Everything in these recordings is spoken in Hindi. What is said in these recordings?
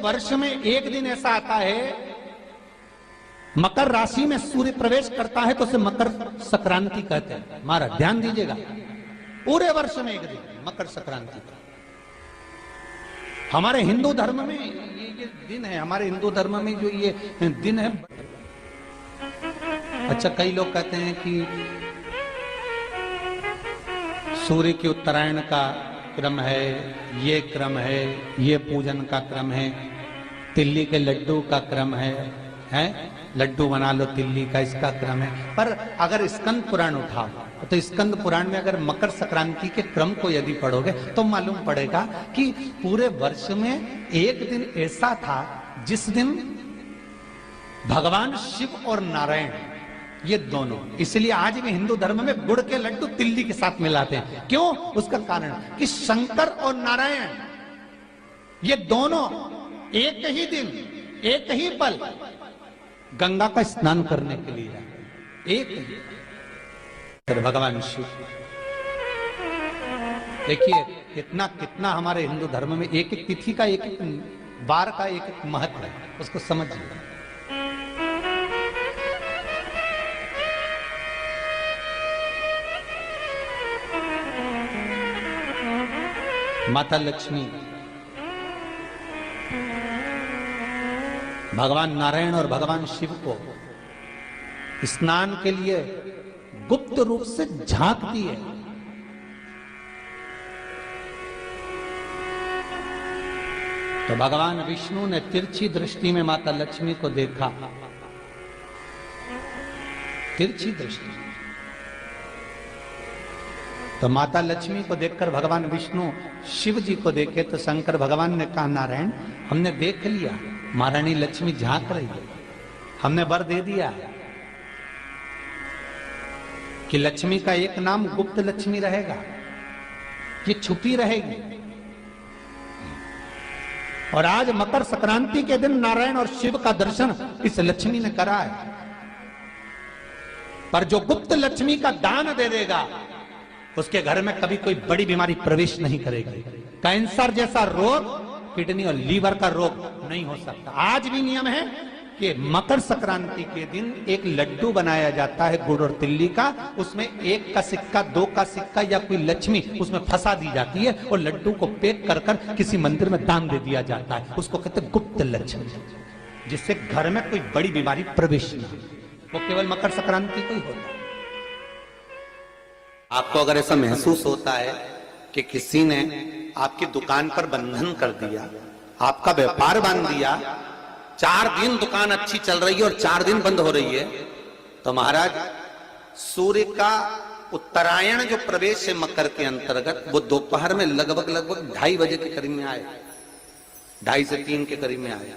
वर्ष में एक दिन ऐसा आता है, मकर राशि में सूर्य प्रवेश करता है तो उसे मकर संक्रांति कहते हैं। महाराज ध्यान दीजिएगा, पूरे वर्ष में एक दिन मकर संक्रांति का। हमारे हिंदू धर्म में ये दिन है, हमारे हिंदू धर्म में जो ये दिन है। अच्छा, कई लोग कहते हैं कि सूर्य के उत्तरायण का क्रम है, ये क्रम है, ये पूजन का क्रम है, तिल्ली के लड्डू का क्रम है, लड्डू बना लो तिल्ली का, इसका क्रम है। पर अगर स्कंद पुराण उठाओ तो स्कंद पुराण में अगर मकर संक्रांति के क्रम को यदि पढ़ोगे तो मालूम पड़ेगा कि पूरे वर्ष में एक दिन ऐसा था जिस दिन भगवान शिव और नारायण ये दोनों, इसलिए आज भी हिंदू धर्म में गुड़ के लड्डू तिल्ली के साथ मिलाते हैं। क्यों? उसका कारण कि शंकर और नारायण ये दोनों एक ही दिन एक ही पल गंगा का स्नान करने के लिए आए, एक ही। फिर भगवान शिव, देखिए कितना कितना हमारे हिंदू धर्म में एक एक तिथि का, एक एक बार का एक एक महत्व है, उसको समझिए। माता लक्ष्मी, भगवान नारायण और भगवान शिव को स्नान के लिए गुप्त रूप से झांकती है। तो भगवान विष्णु ने तिरछी दृष्टि में माता लक्ष्मी को देखा, तिरछी दृष्टि। तो माता लक्ष्मी को देखकर भगवान विष्णु शिव जी को देखे तो शंकर भगवान ने कहा, नारायण हमने देख लिया, महारानी लक्ष्मी झांक रही है, हमने वर दे दिया कि लक्ष्मी का एक नाम गुप्त लक्ष्मी रहेगा, ये छुपी रहेगी। और आज मकर संक्रांति के दिन नारायण और शिव का दर्शन इस लक्ष्मी ने करा है। पर जो गुप्त लक्ष्मी का दान दे देगा उसके घर में कभी कोई बड़ी बीमारी प्रवेश नहीं करेगी। कैंसर जैसा रोग, किडनी और लीवर का रोग नहीं हो सकता। आज भी नियम है कि मकर संक्रांति के दिन एक लड्डू बनाया जाता है गुड़ और तिल्ली का, उसमें 1 का सिक्का, 2 का सिक्का या कोई लक्ष्मी उसमें फंसा दी जाती है और लड्डू को पैक कर कर किसी मंदिर में दान दे दिया जाता है। उसको कहते हैं गुप्त लक्ष्मी, जिससे घर में कोई बड़ी बीमारी प्रवेश न हो। वो केवल मकर संक्रांति को ही होता है। आपको अगर ऐसा महसूस होता है कि किसी ने आपकी दुकान पर बंधन कर दिया, आपका व्यापार बांध दिया, 4 दिन दुकान अच्छी चल रही है और 4 दिन बंद हो रही है, तो महाराज सूर्य का उत्तरायण जो प्रवेश है मकर के अंतर्गत, वो दोपहर में लगभग 2:30 बजे के करीब में आए, 2:30 से 3 के करीब में आए।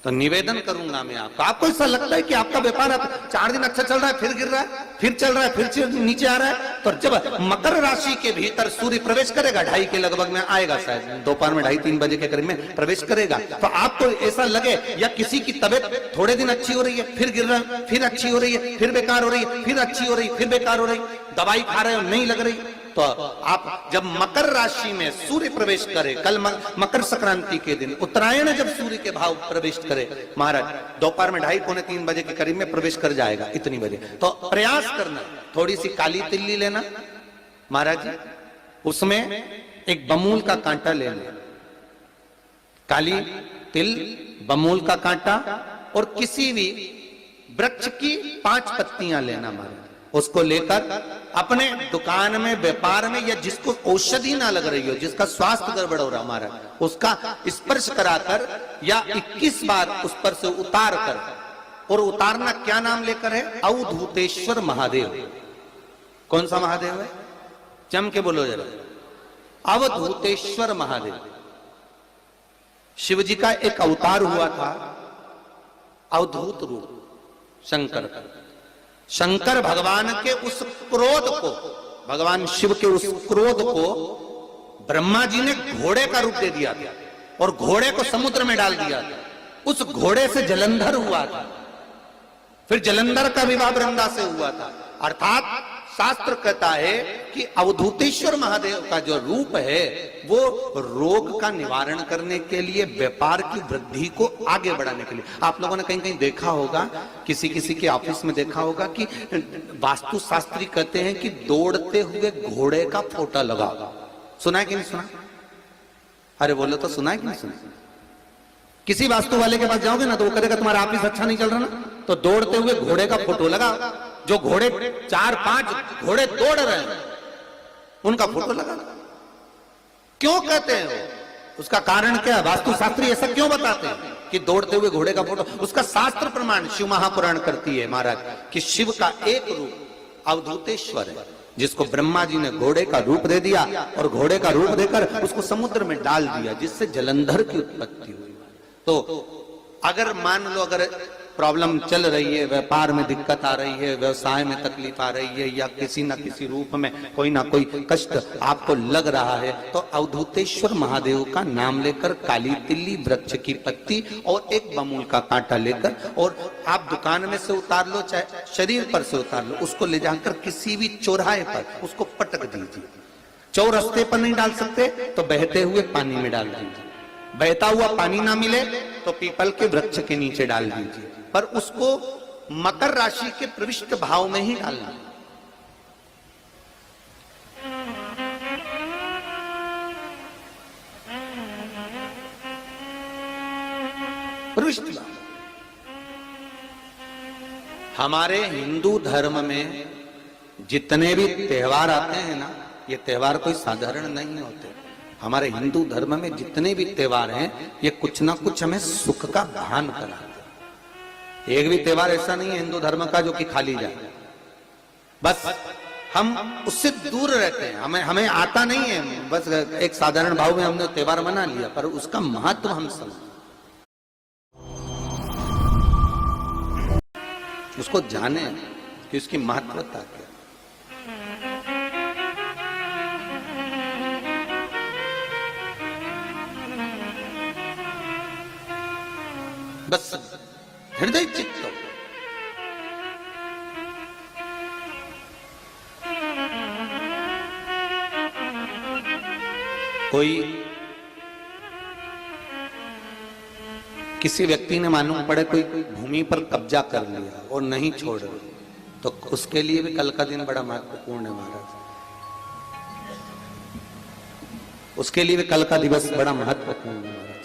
तो निवेदन करूंगा मैं आपको ऐसा लगता है कि आपका व्यापार 4 दिन अच्छा चल रहा है, फिर गिर रहा है, फिर चल रहा है, फिर नीचे आ रहा है, तो जब मकर राशि के भीतर सूर्य प्रवेश करेगा 2:30 के लगभग में आएगा, शायद दोपहर में 2:30-3 बजे के करीब में प्रवेश करेगा, तो आपको ऐसा लगे या किसी की तबियत थोड़े दिन अच्छी हो रही है, फिर गिर रहा है, फिर अच्छी हो रही है, फिर बेकार हो रही है, फिर अच्छी हो रही है, फिर बेकार हो रही, दवाई खा रहे हो नहीं लग रही, तो आप जब मकर राशि में सूर्य प्रवेश करे, कल मकर संक्रांति के दिन उत्तरायण जब सूर्य के भाव प्रवेश करे महाराज, दोपहर में 2:30-3 बजे के करीब में प्रवेश कर जाएगा, इतनी बजे, तो प्रयास करना थोड़ी सी काली तिल्ली लेना महाराज जी, उसमें एक बमूल का कांटा लेना, काली तिल, बमूल का कांटा और किसी भी वृक्ष की 5 पत्तियां लेना महाराज, उसको लेकर अपने दुकान में, व्यापार में, या जिसको औषधि ना लग रही हो, जिसका स्वास्थ्य गड़बड़ हो रहा हमारा, उसका स्पर्श कराकर या 21 बार उस पर से उतार कर, और उतारना क्या नाम लेकर है? अवधूतेश्वर महादेव। कौन सा महादेव है? जम के बोलो जरा, अवधूतेश्वर महादेव। शिव जी का एक अवतार हुआ था, अवधूत रूप शंकर का। शंकर भगवान के उस क्रोध को, भगवान शिव के उस क्रोध को ब्रह्मा जी ने घोड़े का रूप दे दिया था और घोड़े को समुद्र में डाल दिया था। उस घोड़े से जलंधर हुआ था, फिर जलंधर का विवाह वृंदा से हुआ था, अर्थात शास्त्र कहता है कि अवधूतेश्वर महादेव का जो रूप है वो रोग का निवारण करने के लिए, व्यापार की वृद्धि को आगे बढ़ाने के लिए। आप लोगों ने कहीं कहीं देखा होगा, किसी किसी के ऑफिस में देखा होगा कि वास्तु शास्त्री कहते हैं कि दौड़ते हुए घोड़े का फोटो लगाओ। सुना है कि नहीं सुना? अरे बोलो तो, सुना है कि नहीं सुना? किसी वास्तु वाले के पास जाओगे ना तो वो कहेगा तुम्हारा ऑफिस अच्छा नहीं चल रहा ना, तो दौड़ते हुए घोड़े का फोटो लगाओ। जो घोड़े 4-5 घोड़े दौड़ रहे हैं उनका फोटो लगा। क्यों कहते हैं वो? उसका कारण क्या है? वास्तु शास्त्री ऐसा क्यों बताते हैं कि दौड़ते हुए घोड़े का फोटो? उसका शास्त्र प्रमाण शिव महापुराण करती है महाराज कि शिव का एक रूप अवधूतेश्वर है, जिसको ब्रह्मा जी ने घोड़े का रूप दे दिया और घोड़े का रूप देकर उसको समुद्र में डाल दिया, जिससे जलंधर की उत्पत्ति हुई। तो अगर मान लो, अगर प्रॉब्लम चल रही है, व्यापार में दिक्कत आ रही है, व्यवसाय में तकलीफ आ रही है, या किसी न किसी रूप में कोई ना कोई कष्ट आपको लग रहा है, तो अवधूतेश्वर महादेव का नाम लेकर काली तिल्ली वृक्ष की पत्ती और एक बमूल का कांटा लेकर, और आप दुकान में से उतार लो, चाहे शरीर पर से उतार लो, उसको ले जाकर किसी भी चौराहे पर उसको पटक दीजिए। चौरस्ते पर नहीं डाल सकते तो बहते हुए पानी में डाल दीजिए। बहता हुआ पानी ना मिले तो पीपल के वृक्ष के नीचे डाल दीजिए, पर उसको मकर राशि के प्रविष्ट भाव में ही डालना। प्रविष्ट भाव। हमारे हिंदू धर्म में जितने भी त्योहार आते हैं ना, ये त्योहार कोई साधारण नहीं होते। हमारे हिंदू धर्म में जितने भी त्योहार हैं, ये कुछ ना कुछ हमें सुख का भान कराते। एक भी त्योहार ऐसा नहीं है हिंदू धर्म का जो कि खाली जाए। बस हम उससे दूर रहते हैं, हमें आता नहीं है। बस एक साधारण भाव में हमने त्योहार मना लिया, पर उसका महत्व हम समझ, उसको जाने कि उसकी महत्वता क्या। बस हृदय चित्त कोई किसी व्यक्ति ने मालूम पड़े कोई भूमि पर कब्जा कर लिया और नहीं छोड़ रहे, तो उसके लिए भी कल का दिन बड़ा महत्वपूर्ण है महाराज। उसके लिए भी कल का दिवस बड़ा महत्वपूर्ण है महाराज।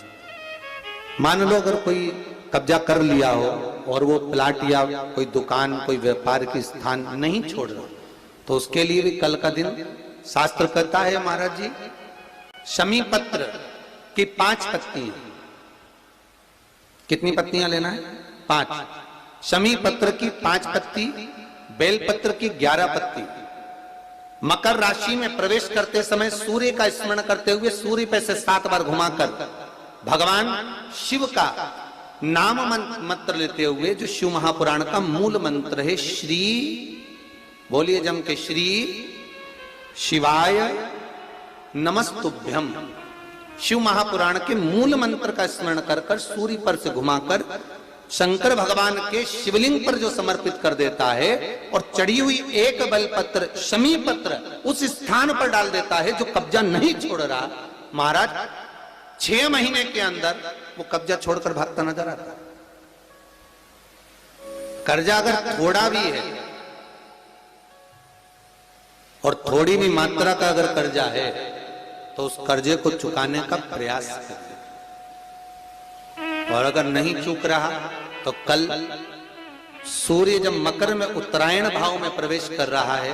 मान लो अगर कोई कब्जा कर लिया हो और वो प्लाट या कोई दुकान, कोई व्यापार की स्थान नहीं छोड़ रहा, तो उसके लिए भी कल का दिन शास्त्र कहता है महाराज जी, शमी पत्र की 5 पत्तियां। कितनी पत्तियां लेना है? 5। शमी पत्र की 5 पत्ती, बेल पत्र की 11 पत्ती। मकर राशि में प्रवेश करते समय सूर्य का स्मरण करते हुए सूर्य पे से 7 बार घुमाकर भगवान शिव का नाम मंत्र लेते हुए, जो शिव महापुराण का मूल मंत्र है, श्री, बोलिए जम के, श्री शिवाय नमस्तुभ्यम। शिव महापुराण के मूल मंत्र का स्मरण कर कर सूर्य पर से घुमाकर शंकर भगवान के शिवलिंग पर जो समर्पित कर देता है, और चढ़ी हुई एक बेलपत्र शमी पत्र उस स्थान पर डाल देता है जो कब्जा नहीं छोड़ रहा, महाराज 6 महीने के अंदर वो कब्जा छोड़कर भागता नजर आता। कर्जा अगर थोड़ा भी है और थोड़ी भी मात्रा का अगर कर्जा है, तो उस कर्जे को चुकाने का प्रयास करें। और अगर नहीं चूक रहा तो कल सूर्य जब मकर में उत्तरायण भाव में प्रवेश कर रहा है,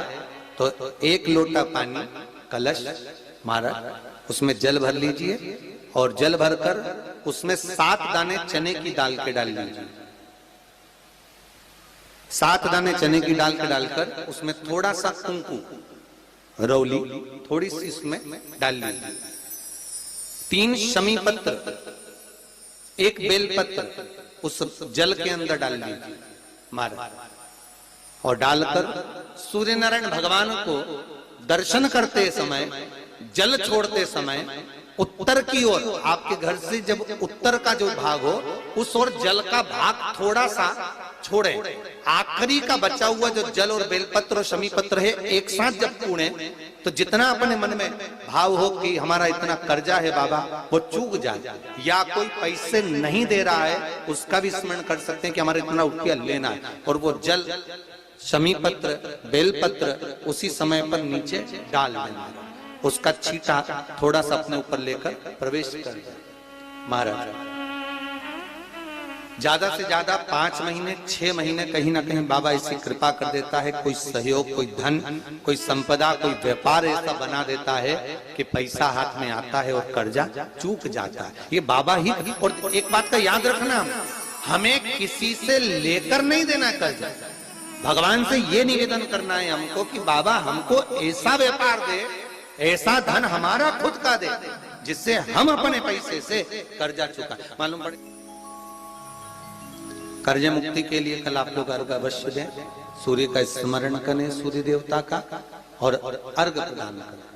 तो 1 लोटा पानी कलश महाराज उसमें जल भर लीजिए, और जल भरकर उसमें 7 दाने चने की दाल के डाल लीजिए। 7 दाने चने की दाल के डालकर उसमें थोड़ा सा कुंकू, रौली थोड़ी सी इसमें डाल लीजिए। 3 शमी पत्र, 1 बेल पत्र उस जल के अंदर डाल लीजिए महाराज, और डालकर सूर्य नारायण भगवान को दर्शन करते समय, जल छोड़ते समय उत्तर की ओर, आपके घर से जब उत्तर का जो भाग हो उस ओर जल का भाग थोड़ा सा छोड़े, आखिरी का बचा हुआ जो जल और बेलपत्र और शमी पत्र है एक साथ जब पूणे तो जितना अपने मन में भाव हो कि हमारा इतना कर्जा है बाबा वो चूक जाए, या कोई पैसे नहीं दे रहा है उसका भी स्मरण कर सकते हैं कि हमारा इतना रुपया लेना है, और वो जल शमी पत्र बेलपत्र उसी समय पर नीचे डाल देना, उसका छींटा थोड़ा सा अपने ऊपर लेकर प्रवेश कर दे। महाराज ज्यादा से ज्यादा 5 महीने 6 महीने कहीं ना कहीं बाबा ऐसी कृपा कर देता है, कोई सहयोग, कोई धन, कोई संपदा, कोई व्यापार ऐसा बना देता है कि पैसा हाथ में आता है और कर्जा चूक जाता है। ये बाबा ही। और एक बात का याद रखना, हमें किसी से लेकर नहीं देना कर्जा, भगवान से ये निवेदन करना है हमको कि बाबा हमको ऐसा व्यापार दे, ऐसा धन हमारा खुद का दे जिससे हम अपने पैसे से कर्जा चुका। मालूम पड़े कर्ज मुक्ति के लिए कल आप लोग अर्घ अवश्य दें, सूर्य का स्मरण करें, सूर्य देवता का, और अर्घ प्रदान करें।